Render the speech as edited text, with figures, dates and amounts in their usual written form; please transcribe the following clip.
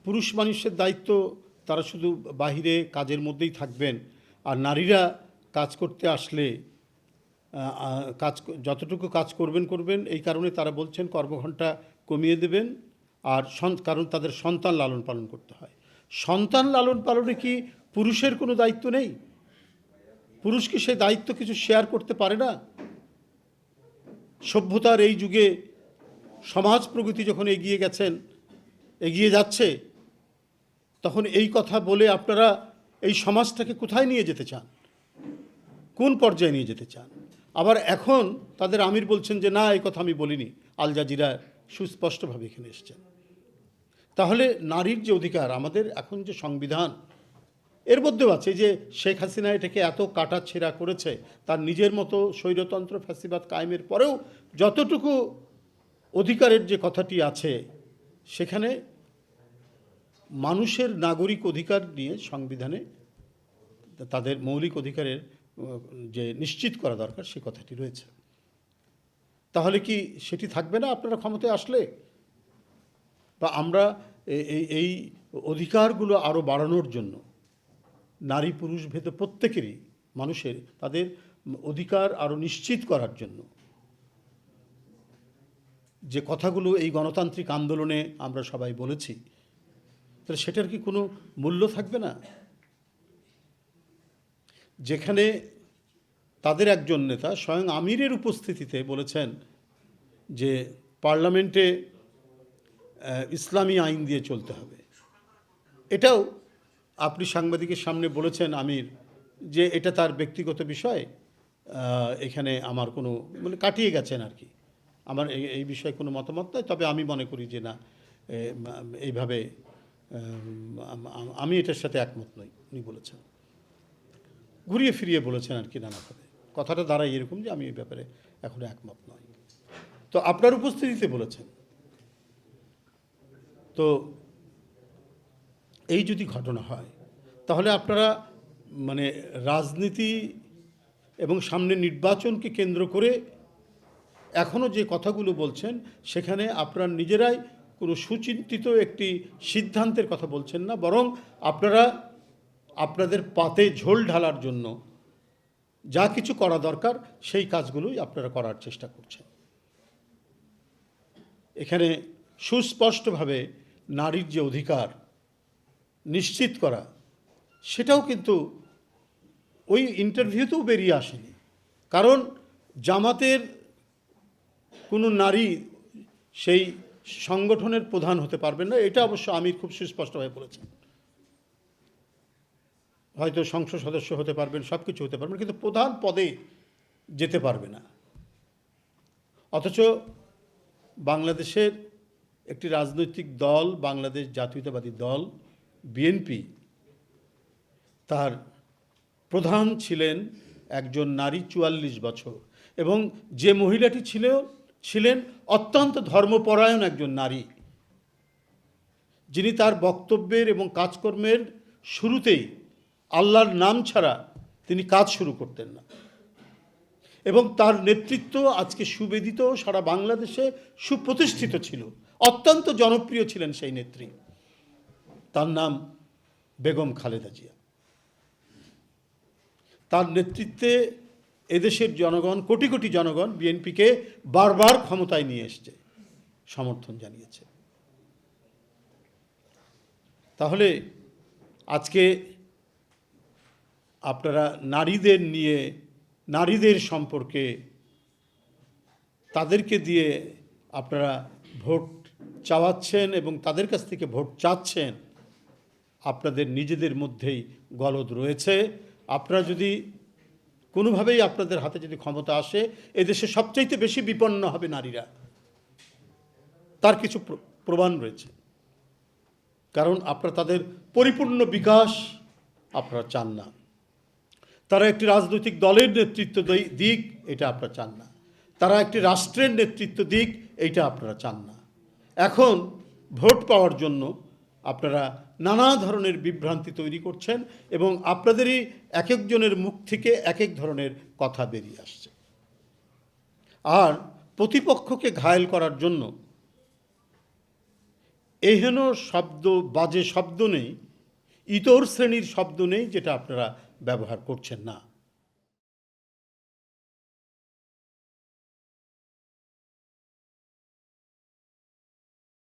পুরুষ মানুষের দায়িত্ব তারা শুধু বাহিরে কাজের মধ্যেই থাকবেন, আর নারীরা কাজ করতে আসলে কাজ যতটুকু কাজ করবেন। এই কারণে তারা বলছেন কর্মঘণ্টা কমিয়ে দেবেন। আর কারণ তাদের সন্তান লালন পালন করতে হয়। সন্তান লালন পালনে কি পুরুষের কোনো দায়িত্ব নেই? পুরুষ কি সেই দায়িত্ব কিছু শেয়ার করতে পারে না? সভ্যতার এই যুগে সমাজ প্রগতি যখন এগিয়ে যাচ্ছে, তখন এই কথা বলে আপনারা এই সমাজটাকে কোথায় নিয়ে যেতে চান? কোন পর্যায়ে নিয়ে যেতে চান? আবার এখন তাদের আমির বলছেন যে না, এই কথা আমি বলিনি। আল জাজিরা সুস্পষ্টভাবে এখানে এসেছেন। তাহলে নারীর যে অধিকার, আমাদের এখন যে সংবিধান, এর মধ্যেও আছে যে শেখ হাসিনা এটাকে এত কাটাছেঁড়া করেছে, তার নিজের মতো স্বৈরতন্ত্র ফ্যাসিবাদ কায়েমের পরেও যতটুকু অধিকারের যে কথাটি আছে, সেখানে মানুষের নাগরিক অধিকার নিয়ে সংবিধানে তাদের মৌলিক অধিকারের যে নিশ্চিত করা দরকার, সে কথাটি রয়েছে। তাহলে কি সেটি থাকবে না আপনারা ক্ষমতায় আসলে? বা আমরা এই অধিকারগুলো আরও বাড়ানোর জন্য নারী পুরুষ ভেদে প্রত্যেকেরই মানুষের তাদের অধিকার আরও নিশ্চিত করার জন্য যে কথাগুলো এই গণতান্ত্রিক আন্দোলনে আমরা সবাই বলেছি, তাহলে সেটার কি কোনো মূল্য থাকবে না? যেখানে তাদের একজন নেতা স্বয়ং আমিরের উপস্থিতিতে বলেছেন যে পার্লামেন্টে ইসলামী আইন দিয়ে চলতে হবে। এটাও আপনি সাংবাদিকের সামনে বলেছেন আমির যে এটা তার ব্যক্তিগত বিষয়, এখানে আমার কোনো কাটিয়ে গেছেন আর কি, আমার এই বিষয়ে কোনো মতামত নয়। তবে আমি মনে করি যে না, এইভাবে আমি এটার সাথে একমত নই, উনি বলেছেন। ঘুরিয়ে ফিরিয়ে বলেছেন আর কি নানাভাবে। কথাটা দাঁড়ায় এরকম যে আমি এই ব্যাপারে এখনো একমত নই। তো আপনার উপস্থিতিতে বলেছেন। তো এই যদি ঘটনা হয়, তাহলে আপনারা রাজনীতি এবং সামনে নির্বাচনকে কেন্দ্র করে এখনও যে কথাগুলো বলছেন, সেখানে আপনারা নিজেরাই কোনো সুচিন্তিত একটি সিদ্ধান্তের কথা বলছেন না, বরং আপনারা আপনাদের পাতে ঝোল ঢালার জন্য যা কিছু করা দরকার সেই কাজগুলোই আপনারা করার চেষ্টা করছেন। এখানে সুস্পষ্টভাবে নারীর যে অধিকার নিশ্চিত করা, সেটাও কিন্তু ওই ইন্টারভিউতেও বেরিয়ে আসেনি। কারণ জামাতের কোনো নারী সেই সংগঠনের প্রধান হতে পারবেন না, এটা অবশ্য আমির খুব সুস্পষ্টভাবে বলেছেন। হয়তো সংসদ সদস্য হতে পারবেন, সব কিছু হতে পারবেন, কিন্তু প্রধান পদে যেতে পারবে না। অথচ বাংলাদেশের একটি রাজনৈতিক দল, বাংলাদেশ জাতীয়তাবাদী দল বিএনপি, তার প্রধান ছিলেন একজন নারী 44 বছর, এবং যে মহিলাটি ছিলেন অত্যন্ত ধর্মপরায়ণ একজন নারী, যিনি তার বক্তব্যের এবং কাজকর্মের শুরুতেই আল্লাহর নাম ছাড়া তিনি কাজ শুরু করতেন না। এবং তার নেতৃত্ব আজকে সুবেদিত, সারা বাংলাদেশে সুপ্রতিষ্ঠিত ছিল, অত্যন্ত জনপ্রিয় ছিলেন সেই নেত্রী। তার নাম বেগম খালেদা জিয়া। তার নেতৃত্বে এদেশের জনগণ, কোটি কোটি জনগণ বিএনপিকে বারবার ক্ষমতায় নিয়ে এসেছে, সমর্থন জানিয়েছে। তাহলে আজকে আপনারা নারীদের নিয়ে, নারীদের সম্পর্কে, তাদেরকে দিয়ে আপনারা ভোট চাওয়াচ্ছেন এবং তাদের কাছ থেকে ভোট চাচ্ছেন, আপনাদের নিজেদের মধ্যেই গলদ রয়েছে। আপনারা যদি কোনোভাবেই আপনাদের হাতে যদি ক্ষমতা আসে, এদেশে সবচাইতে বেশি বিপন্ন হবে নারীরা, তার কিছু প্রমাণ রয়েছে। কারণ আপনারা তাদের পরিপূর্ণ বিকাশ আপনারা চান না। তারা একটি রাজনৈতিক দলের নেতৃত্ব দিক, এটা আপনারা চান না। তারা একটি রাষ্ট্রের নেতৃত্ব দিক, এইটা আপনারা চান না। এখন ভোট পাওয়ার জন্য আপনারা নানা ধরনের বিভ্রান্তি তৈরি করছেন এবং আপনাদেরই এক একজনের মুখ থেকে এক এক ধরনের কথা বেরিয়ে আসছে। আর প্রতিপক্ষকে ঘায়েল করার জন্য এহেন শব্দ, বাজে শব্দ নেই, ইতর শ্রেণীর শব্দ নেই যেটা আপনারা ব্যবহার করছেন না।